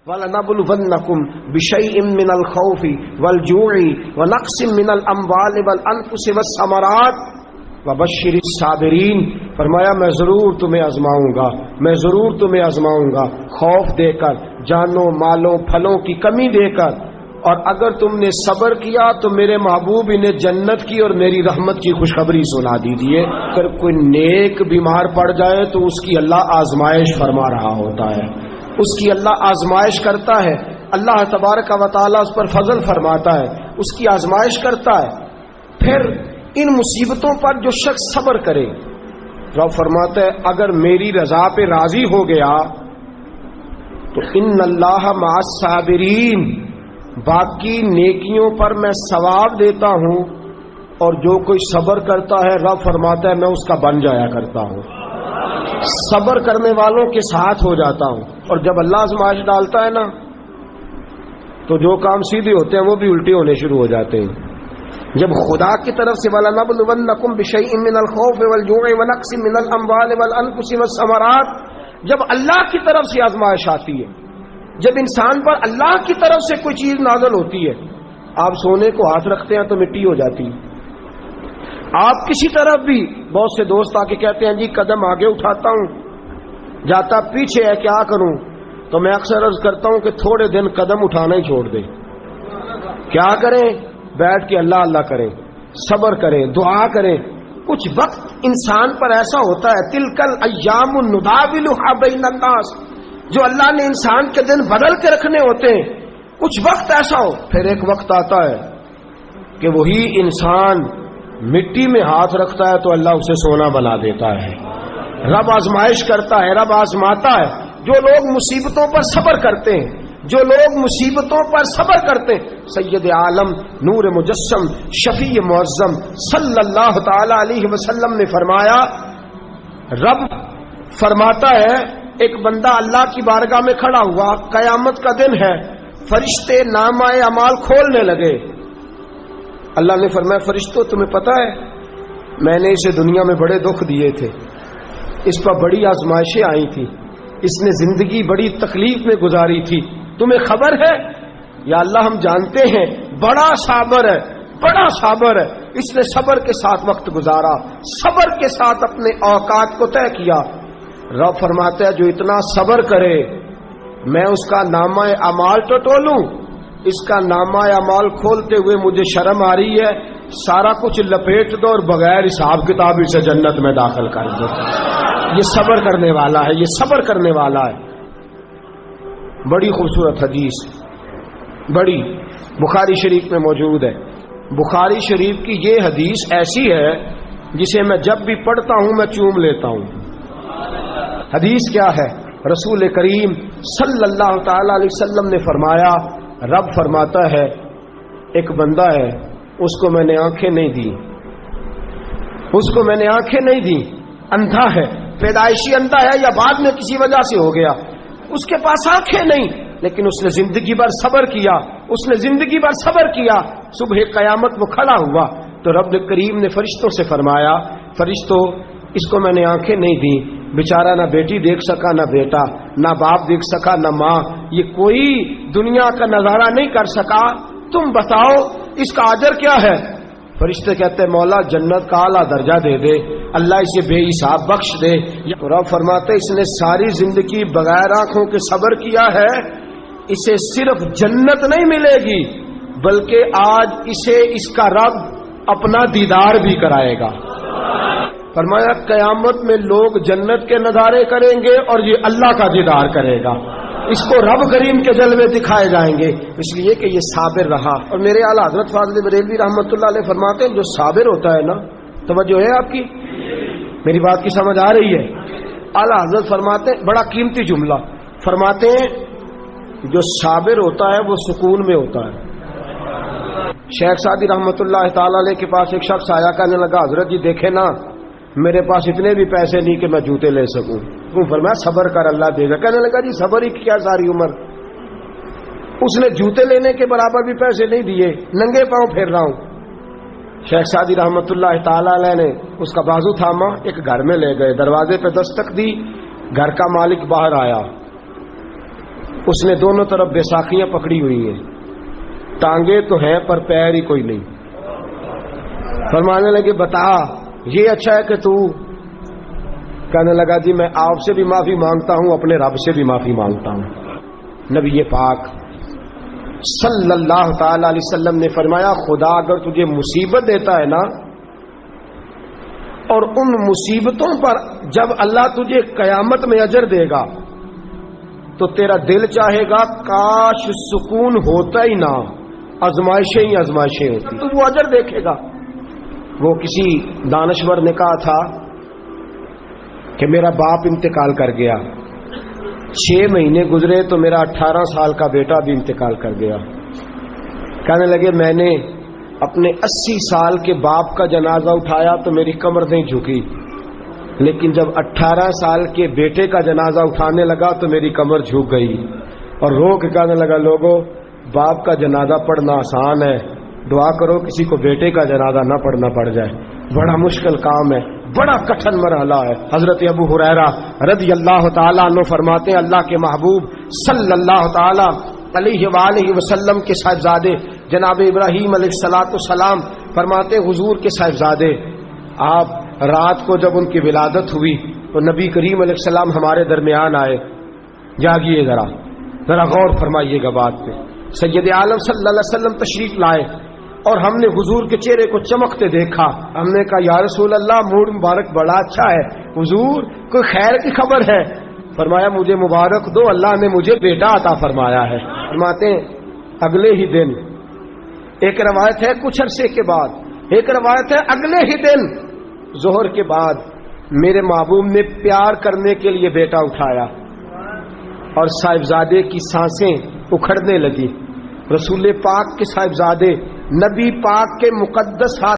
وَلَنَبْلُوَنَّكُمْ بِشَيْءٍ مِّنَ الْخَوْفِ وَالْجُوعِ وَنَقْصٍ مِّنَ الْأَمْوَالِ وَالْأَنفُسِ وَالثَّمَرَاتِ وَبَشِّرِ الصَّابِرِينَ۔ فرمایا میں ضرور تمہیں آزماؤں گا، میں ضرور تمہیں آزماؤں گا، خوف دے کر، جانوں مالوں پھلوں کی کمی دے کر، اور اگر تم نے صبر کیا تو میرے محبوب انہیں جنت کی اور میری رحمت کی خوشخبری سنا دیجیے۔ اگر کوئی نیک بیمار پڑ جائے تو اس کی اللہ آزمائش فرما رہا ہوتا ہے، اس کی اللہ آزمائش کرتا ہے، اللہ تبارک و تعالیٰ اس پر فضل فرماتا ہے، اس کی آزمائش کرتا ہے۔ پھر ان مصیبتوں پر جو شخص صبر کرے، رب فرماتا ہے اگر میری رضا پہ راضی ہو گیا تو ان اللہ مع الصابرین، باقی نیکیوں پر میں ثواب دیتا ہوں، اور جو کوئی صبر کرتا ہے رب فرماتا ہے میں اس کا بن جایا کرتا ہوں، صبر کرنے والوں کے ساتھ ہو جاتا ہوں۔ اور جب اللہ آزمائش ڈالتا ہے نا تو جو کام سیدھے ہوتے ہیں وہ بھی الٹے ہونے شروع ہو جاتے ہیں۔ جب خدا کی طرف سے وَلَنَبْلُوَنَّكُمْ بِشَيْءٍ مِّنَ الْخَوْفِ وَالْجُوعِ وَنَقْصٍ مِّنَ الْأَمْوَالِ وَالْأَنفُسِ وَالثَّمَرَاتِ، جب اللہ کی طرف سے آزمائش آتی ہے، جب انسان پر اللہ کی طرف سے کوئی چیز نازل ہوتی ہے، آپ سونے کو ہاتھ رکھتے ہیں تو مٹی ہو جاتی ہے، آپ کسی طرف بھی، بہت سے دوست آ کے کہتے ہیں جی قدم آگے اٹھاتا ہوں جاتا پیچھے ہے، کیا کروں؟ تو میں اکثر عرض کرتا ہوں کہ تھوڑے دن قدم اٹھانا ہی چھوڑ دیں، کیا کریں؟ بیٹھ کے اللہ اللہ کریں، صبر کریں، دعا کریں۔ کچھ وقت انسان پر ایسا ہوتا ہے، تلک الایام نداولها بین الناس، جو اللہ نے انسان کے دن بدل کے رکھنے ہوتے ہیں، کچھ وقت ایسا ہو، پھر ایک وقت آتا ہے کہ وہی انسان مٹی میں ہاتھ رکھتا ہے تو اللہ اسے سونا بنا دیتا ہے۔ رب آزمائش کرتا ہے، رب آزماتا ہے۔ جو لوگ مصیبتوں پر صبر کرتے ہیں، جو لوگ مصیبتوں پر صبر کرتے ہیں، سید عالم نور مجسم شفیع معظم صلی اللہ تعالی علیہ وسلم نے فرمایا، رب فرماتا ہے ایک بندہ اللہ کی بارگاہ میں کھڑا ہوا، قیامت کا دن ہے، فرشتے نامہ اعمال کھولنے لگے۔ اللہ نے فرمایا فرشتوں تمہیں پتہ ہے میں نے اسے دنیا میں بڑے دکھ دیے تھے، اس پر بڑی آزمائشیں آئی تھی، اس نے زندگی بڑی تکلیف میں گزاری تھی، تمہیں خبر ہے؟ یا اللہ ہم جانتے ہیں، بڑا صابر ہے، بڑا صابر ہے، اس نے صبر کے ساتھ وقت گزارا، صبر کے ساتھ اپنے اوقات کو طے کیا۔ رب فرماتا ہے جو اتنا صبر کرے میں اس کا نامہ اعمال ٹٹولوں، اس کا نامہ اعمال کھولتے ہوئے مجھے شرم آ رہی ہے، سارا کچھ لپیٹ دو اور بغیر حساب کتاب اسے جنت میں داخل کر دو۔ یہ صبر کرنے والا ہے، یہ صبر کرنے والا ہے۔ بڑی خوبصورت حدیث، بڑی بخاری شریف میں موجود ہے۔ بخاری شریف کی یہ حدیث ایسی ہے جسے میں جب بھی پڑھتا ہوں میں چوم لیتا ہوں۔ حدیث کیا ہے؟ رسول کریم صلی اللہ تعالی علیہ وسلم نے فرمایا، رب فرماتا ہے ایک بندہ ہے، اس کو میں نے آنکھیں نہیں دی، اس کو میں نے آنکھیں نہیں دی، اندھا ہے، پیدائشی اندھا ہے یا بعد میں کسی وجہ سے ہو گیا، اس کے پاس آنکھیں نہیں، لیکن اس نے زندگی بھر صبر کیا، اس نے زندگی بھر صبر کیا، صبح قیامت وہ کھڑا ہوا تو رب کریم نے فرشتوں سے فرمایا، فرشتوں اس کو میں نے آنکھیں نہیں دی، بیچارہ نہ بیٹی دیکھ سکا، نہ بیٹا، نہ باپ دیکھ سکا، نہ ماں، یہ کوئی دنیا کا نظارہ نہیں کر سکا، تم بتاؤ اس کا اجر کیا ہے؟ فرشتے کہتے ہیں مولا جنت کا اعلیٰ درجہ دے دے، اللہ اسے بے حساب بخش دے۔ رب فرماتے اس نے ساری زندگی بغیر آنکھوں کے صبر کیا ہے، اسے صرف جنت نہیں ملے گی بلکہ آج اسے اس کا رب اپنا دیدار بھی کرائے گا۔ فرمایا قیامت میں لوگ جنت کے نظارے کریں گے اور یہ اللہ کا دیدار کرے گا، اس کو رب کریم کے جلوے دکھائے جائیں گے، اس لیے کہ یہ صابر رہا۔ اور میرے اعلیٰ حضرت فاضل بریلوی رحمۃ اللہ علیہ فرماتے ہیں جو صابر ہوتا ہے نا، توجہ ہے آپ کی، میری بات کی سمجھ آ رہی ہے؟ اعلیٰ حضرت فرماتے ہیں بڑا قیمتی جملہ، فرماتے ہیں جو صابر ہوتا ہے وہ سکون میں ہوتا ہے۔ شیخ سعدی رحمۃ اللہ تعالی علیہ کے پاس ایک شخص آیا، کہنے لگا حضرت جی دیکھے نا میرے پاس اتنے بھی پیسے نہیں کہ میں جوتے لے سکوں، فرمایا صبر کر اللہ دے گا۔ کہنے لگا جی صبر ہی کیا ساری عمر، اس نے جوتے لینے کے برابر بھی پیسے نہیں دیے، ننگے پاؤں پھیر رہا ہوں۔ شیخ سعدی رحمۃ اللہ تعالی علیہ نے اس کا بازو تھاما، ایک گھر میں لے گئے، دروازے پہ دستک دی، گھر کا مالک باہر آیا، اس نے دونوں طرف بیساکھیاں پکڑی ہوئی ہیں، ٹانگیں تو ہیں پر پیر ہی کوئی نہیں۔ فرمانے لگے بتا یہ اچھا ہے کہ تو؟ کہنے لگا جی میں آپ سے بھی معافی مانگتا ہوں، اپنے رب سے بھی معافی مانگتا ہوں۔ نبی پاک صلی اللہ تعالی علیہ وسلم نے فرمایا خدا اگر تجھے مصیبت دیتا ہے نا، اور ان مصیبتوں پر جب اللہ تجھے قیامت میں اجر دے گا تو تیرا دل چاہے گا کاش سکون ہوتا ہی نہ، آزمائشیں ہی آزمائشیں ہوتی، تو وہ اجر دیکھے گا۔ وہ کسی دانشور نے کہا تھا کہ میرا باپ انتقال کر گیا، 6 مہینے گزرے تو میرا 18 سال کا بیٹا بھی انتقال کر گیا۔ کہنے لگے میں نے اپنے 80 سال کے باپ کا جنازہ اٹھایا تو میری کمر نہیں جھکی، لیکن جب 18 سال کے بیٹے کا جنازہ اٹھانے لگا تو میری کمر جھک گئی، اور رو کے کہنے لگا لوگوں باپ کا جنازہ پڑھنا آسان ہے، دعا کرو کسی کو بیٹے کا جنازہ نہ پڑھنا پڑ جائے، بڑا مشکل کام ہے، بڑا کٹھن مرحلہ ہے۔ حضرت ابو ہریرہ رضی اللہ تعالیٰ عنہ فرماتے ہیں اللہ کے محبوب صلی اللہ تعالیٰ علیہ وآلہ وسلم کے صاحبزادے جناب ابراہیم علیہ الصلوۃ والسلام فرماتے حضور کے صاحبزادے آپ رات کو جب ان کی ولادت ہوئی تو نبی کریم علیہ السلام ہمارے درمیان آئے۔ جاگیے ذرا غور فرمائیے گا بات پہ۔ سید عالم صلی اللہ علیہ وسلم تشریف لائے اور ہم نے حضور کے چہرے کو چمکتے دیکھا۔ ہم نے کہا یا رسول اللہ موڈ مبارک بڑا اچھا ہے، حضور کوئی خیر کی خبر ہے؟ فرمایا مجھے مبارک دو، اللہ نے مجھے بیٹا عطا فرمایا ہے۔ فرماتے ہیں اگلے ہی دن، ایک روایت ہے کچھ عرصے کے بعد، ایک روایت ہے اگلے ہی دن ظہر کے بعد میرے محبوب نے پیار کرنے کے لیے بیٹا اٹھایا اور صاحبزادے کی سانسیں اکھڑنے لگی۔ رسول پاک کے صاحبزادے نبی پاک کے مقدس ہاتھ